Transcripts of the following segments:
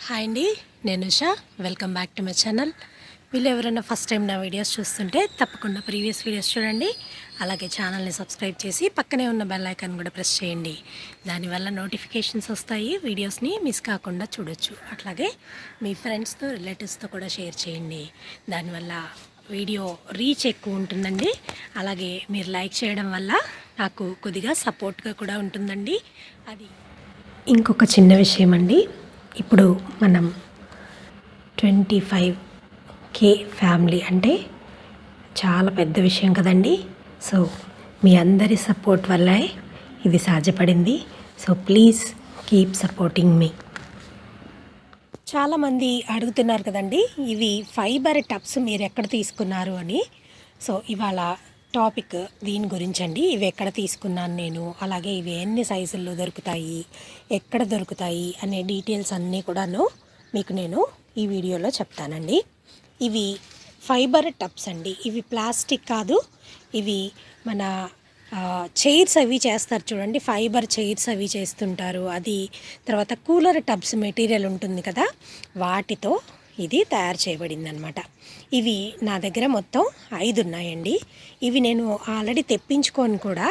Hi అండి, నేను Usha. Welcome back to my channel. వీళ్ళు ఎవరైనా ఫస్ట్ టైం నా వీడియోస్ చూస్తుంటే తప్పకుండా ప్రీవియస్ వీడియోస్ చూడండి. అలాగే ఛానల్ని సబ్స్క్రైబ్ చేసి పక్కనే ఉన్న బెల్ ఐకాన్ కూడా ప్రెస్ చేయండి. దానివల్ల నోటిఫికేషన్స్ వస్తాయి, వీడియోస్ని మిస్ కాకుండా చూడొచ్చు. అట్లాగే మీ ఫ్రెండ్స్తో రిలేటివ్స్తో కూడా షేర్ చేయండి. దానివల్ల వీడియో రీచ్ ఎక్కువ ఉంటుందండి. అలాగే మీరు లైక్ చేయడం వల్ల నాకు కొద్దిగా సపోర్ట్గా కూడా ఉంటుందండి. అది ఇంకొక చిన్న విషయం అండి. ఇప్పుడు మనం 25K ఫ్యామిలీ అంటే చాలా పెద్ద విషయం కదండి. సో మీ అందరి సపోర్ట్ వల్లే ఇది సాధ్యపడింది. సో ప్లీజ్ కీప్ సపోర్టింగ్ మీ. చాలామంది అడుగుతున్నారు కదండి, ఇవి ఫైబర్ టబ్స్ మీరు ఎక్కడ తీసుకున్నారు అని. సో ఇవాళ టాపిక్ దీని గురించి అండి. ఇవి ఎక్కడ తీసుకున్నాను నేను, అలాగే ఇవి ఎన్ని సైజుల్లో దొరుకుతాయి, ఎక్కడ దొరుకుతాయి అనే డీటెయిల్స్ అన్నీ కూడాను మీకు నేను ఈ వీడియోలో చెప్తానండి. ఇవి ఫైబర్ టబ్స్ అండి. ఇవి ప్లాస్టిక్ కాదు. ఇవి మన చైర్స్ అవి చేస్తారు చూడండి, ఫైబర్ చైర్స్ అవి చేస్తుంటారు. అది తర్వాత కూలర్ టబ్స్ మెటీరియల్ ఉంటుంది కదా, వాటితో ఇది తయారు చేయబడింది అనమాట. ఇవి నా దగ్గర మొత్తం 5 ఉన్నాయండి. ఇవి నేను ఆల్రెడీ తెప్పించుకొని కూడా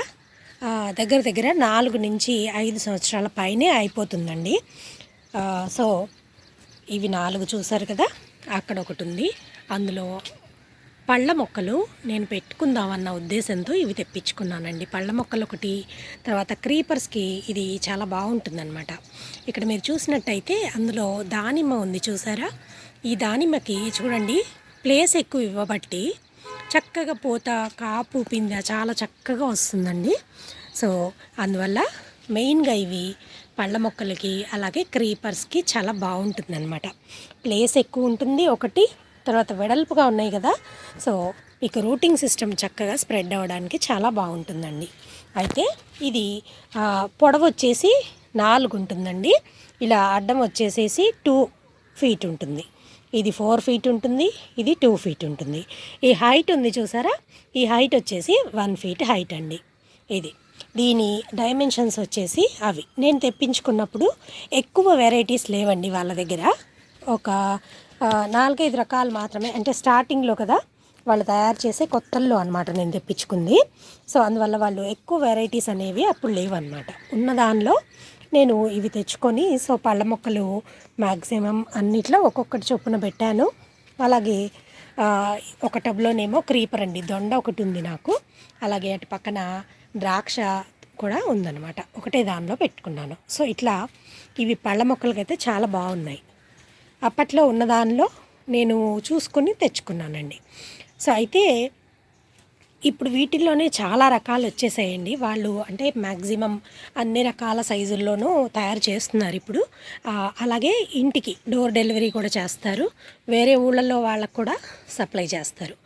దగ్గర దగ్గర 4 నుంచి 5 సంవత్సరాల పైనే అయిపోతుందండి. సో ఇవి 4 చూసారు కదా, అక్కడ ఒకటి ఉంది. అందులో పళ్ళ మొక్కలు నేను పెట్టుకుందామన్న ఉద్దేశంతో ఇవి తెప్పించుకున్నానండి. పళ్ళ మొక్కలు ఒకటి, తర్వాత క్రీపర్స్కి ఇది చాలా బాగుంటుందన్నమాట. ఇక్కడ మీరు చూసినట్టయితే అందులో దానిమ్మ ఉంది చూసారా. ఈ దానిమ్మకి చూడండి ప్లేస్ ఎక్కువ ఇవ్వబట్టి చక్కగా పూత, కాపు, పిందె చాలా చక్కగా వస్తుందండి. సో అందువల్ల మెయిన్గా ఇవి పళ్ళ మొక్కలకి అలాగే క్రీపర్స్కి చాలా బాగుంటుందన్నమాట. ప్లేస్ ఎక్కువ ఉంటుంది ఒకటి, తర్వాత వెడల్పుగా ఉన్నాయి కదా. సో మీకు రూటింగ్ సిస్టమ్ చక్కగా స్ప్రెడ్ అవ్వడానికి చాలా బాగుంటుందండి. అయితే ఇది పొడవు వచ్చేసి 4 ఉంటుందండి. ఇలా అడ్డం వచ్చేసేసి 2 ఫీట్ ఉంటుంది. ఇది 4 ఫీట్ ఉంటుంది, ఇది 2 ఫీట్ ఉంటుంది. ఈ హైట్ ఉంది చూసారా, ఈ హైట్ వచ్చేసి 1 ఫీట్ హైట్ అండి. ఇది దీని డైమెన్షన్స్ వచ్చేసి అవి నేను తెప్పించుకున్నప్పుడు ఎక్కువ వెరైటీస్ లేవండి వాళ్ళ దగ్గర. ఒక 4-5 రకాలు మాత్రమే, అంటే స్టార్టింగ్లో కదా వాళ్ళు తయారు చేసే కొత్తల్లో అనమాట నేను తెప్పించుకుంది. సో అందువల్ల వాళ్ళు ఎక్కువ వెరైటీస్ అనేవి అప్పుడు లేవన్నమాట. ఉన్న దానిలో నేను ఇవి తెచ్చుకొని, సో పళ్ళ మొక్కలు మ్యాక్సిమం అన్నిట్లో ఒక్కొక్కటి చొప్పున పెట్టాను. అలాగే ఒక టబ్లోనేమో క్రీపర్ అండి, దొండ ఒకటి ఉంది నాకు. అలాగే అటు పక్కన ద్రాక్ష కూడా ఉందన్నమాట, ఒకటే దానిలో పెట్టుకున్నాను. సో ఇట్లా ఇవి పళ్ళ మొక్కలకైతే చాలా బాగున్నాయి. అప్పట్లో ఉన్న దానిలో నేను చూసుకొని తెచ్చుకున్నానండి. సో అయితే ఇప్పుడు వీటిల్లోనే చాలా రకాలు వచ్చేసాయండి. వాళ్ళు అంటే మ్యాక్సిమం అన్ని రకాల సైజుల్లోనూ తయారు చేస్తున్నారు ఇప్పుడు. అలాగే ఇంటికి డోర్ డెలివరీ కూడా చేస్తారు, వేరే ఊళ్ళల్లో వాళ్ళకు కూడా సప్లై చేస్తారు.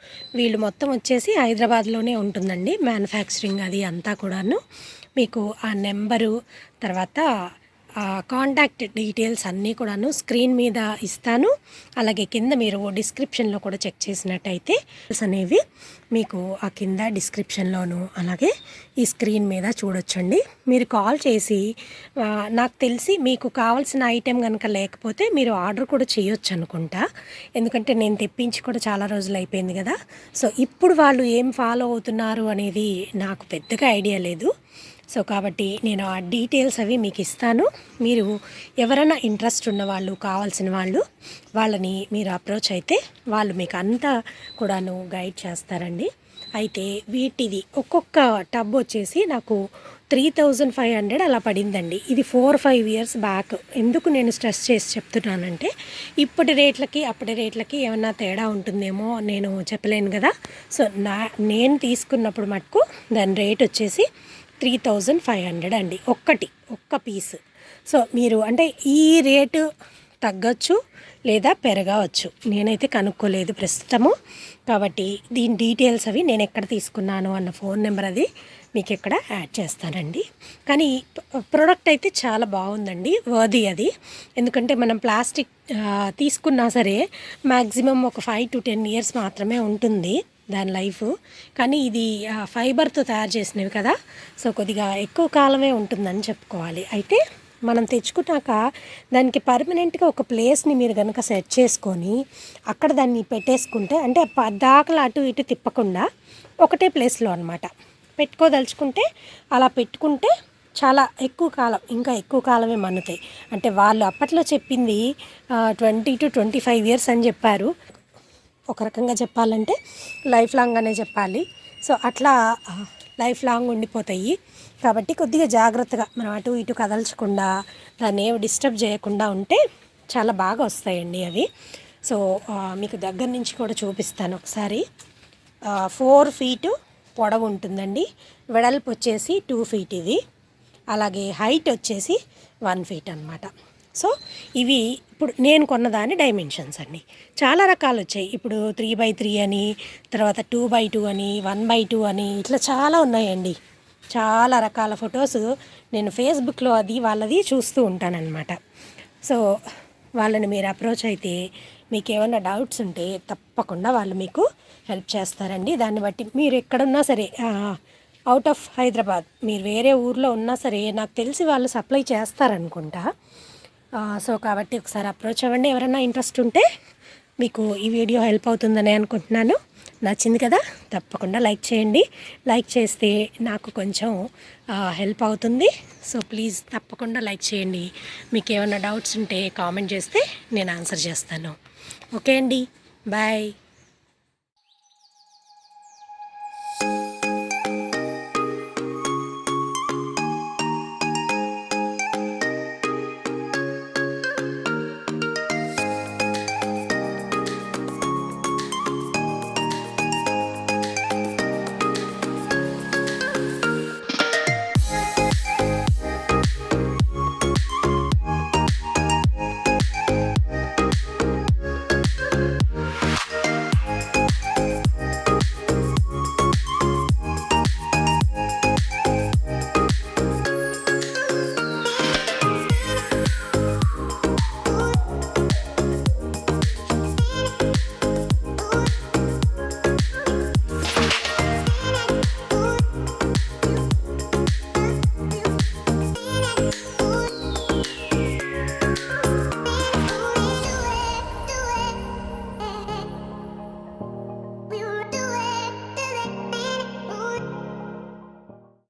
వీళ్ళు మొత్తం వచ్చేసి హైదరాబాద్లోనే ఉంటుందండి మ్యానుఫ్యాక్చరింగ్ అది అంతా కూడాను. మీకు ఆ నెంబరు తర్వాత కాంటాక్ట్ డీటెయిల్స్ అన్నీ కూడాను స్క్రీన్ మీద ఇస్తాను. అలాగే కింద మీరు డిస్క్రిప్షన్లో కూడా చెక్ చేసినట్టయితే అనేవి మీకు ఆ కింద డిస్క్రిప్షన్లోను అలాగే ఈ స్క్రీన్ మీద చూడొచ్చండి. మీరు కాల్ చేసి నాకు తెలిసి మీకు కావాల్సిన ఐటెం కనుక లేకపోతే మీరు ఆర్డర్ కూడా చేయొచ్చు అనుకుంటా. ఎందుకంటే నేను తెప్పించి కూడా చాలా రోజులు అయిపోయింది కదా. సో ఇప్పుడు వాళ్ళు ఏం ఫాలో అవుతున్నారు అనేది నాకు పెద్దగా ఐడియా లేదు. సో కాబట్టి నేను ఆ డీటెయిల్స్ అవి మీకు ఇస్తాను. మీరు ఎవరైనా ఇంట్రెస్ట్ ఉన్న వాళ్ళు, కావాల్సిన వాళ్ళు, వాళ్ళని మీరు అప్రోచ్ అయితే వాళ్ళు మీకు అంతా కూడాను గైడ్ చేస్తారండి. అయితే వీటిది ఒక్కొక్క టబ్ వచ్చేసి నాకు 3500 అలా పడిందండి. ఇది 4-5 ఇయర్స్ బ్యాక్. ఎందుకు నేను స్ట్రెస్ చేసి చెప్తున్నానంటే ఇప్పటి రేట్లకి అప్పటి రేట్లకి ఏమన్నా తేడా ఉంటుందేమో నేను చెప్పలేను కదా. సో నేను తీసుకున్నప్పుడు మటుకు దాని రేట్ వచ్చేసి 3500 అండి, ఒక్క పీస్. సో మీరు అంటే ఈ రేటు తగ్గచ్చు లేదా పెరగవచ్చు, నేనైతే కనుక్కోలేదు ప్రస్తుతము. కాబట్టి దీని డీటెయిల్స్ అవి నేను ఎక్కడ తీసుకున్నాను అన్న ఫోన్ నెంబర్ అది మీకు ఇక్కడ యాడ్ చేస్తానండి. కానీ ప్రోడక్ట్ అయితే చాలా బాగుందండి, వర్ది అది. ఎందుకంటే మనం ప్లాస్టిక్ తీసుకున్నా సరే మ్యాక్సిమం ఒక 5 to 10 ఇయర్స్ మాత్రమే ఉంటుంది దాని లైఫ్. కానీ ఇది ఫైబర్తో తయారు చేసినవి కదా, సో కొద్దిగా ఎక్కువ కాలమే ఉంటుందని చెప్పుకోవాలి. అయితే మనం తెచ్చుకున్నాక దానికి పర్మనెంట్గా ఒక ప్లేస్ని మీరు కనుక సెట్ చేసుకొని అక్కడ దాన్ని పెట్టేసుకుంటే, అంటే పద్దాకలు అటు ఇటు తిప్పకుండా ఒకటే ప్లేస్లో అనమాట పెట్టుకోదలుచుకుంటే అలా పెట్టుకుంటే చాలా ఎక్కువ కాలం, ఇంకా ఎక్కువ కాలమే మన్నుతాయి. అంటే వాళ్ళు అప్పట్లో చెప్పింది 20 to 25 years అని చెప్పారు. ఒక రకంగా చెప్పాలంటే లైఫ్ లాంగ్ అనే చెప్పాలి. సో అట్లా లైఫ్ లాంగ్ ఉండిపోతాయి. కాబట్టి కొద్దిగా జాగ్రత్తగా మనం అటు ఇటు కదల్చకుండా దాన్ని ఏమి డిస్టర్బ్ చేయకుండా ఉంటే చాలా బాగా వస్తాయండి అవి. సో మీకు దగ్గర నుంచి కూడా చూపిస్తాను ఒకసారి. 4 feet పొడవు ఉంటుందండి, వెడల్పు వచ్చేసి 2 feet ఇది, అలాగే హైట్ వచ్చేసి 1 feet అనమాట. సో ఇవి ఇప్పుడు నేను కొన్నదాని డైమెన్షన్స్ అండి. చాలా రకాలు వచ్చాయి ఇప్పుడు, 3x3 అని, తర్వాత 2x2 అని, 1x2 అని, ఇట్లా చాలా ఉన్నాయండి. చాలా రకాల ఫొటోస్ నేను ఫేస్బుక్లో అది వాళ్ళది చూస్తూ ఉంటానన్నమాట. సో వాళ్ళని మీరు అప్రోచ్ అయితే మీకు ఏమైనా డౌట్స్ ఉంటే తప్పకుండా వాళ్ళు మీకు హెల్ప్ చేస్తారండి. దాన్ని బట్టి మీరు ఎక్కడున్నా సరే, అవుట్ ఆఫ్ హైదరాబాద్ మీరు వేరే ఊర్లో ఉన్నా సరే నాకు తెలిసి వాళ్ళు సప్లై చేస్తారనుకుంటా. సో కాబట్టి ఒకసారి అప్రోచ్ అవ్వండి ఎవరైనా ఇంట్రెస్ట్ ఉంటే. మీకు ఈ వీడియో హెల్ప్ అవుతుందని అనుకుంటున్నాను. నచ్చింది కదా, తప్పకుండా లైక్ చేయండి. లైక్ చేస్తే నాకు కొంచెం హెల్ప్ అవుతుంది. సో ప్లీజ్ తప్పకుండా లైక్ చేయండి. మీకు ఏమైనా డౌట్స్ ఉంటే కామెంట్ చేస్తే నేను ఆన్సర్ చేస్తాను. ఓకే అండి, బాయ్.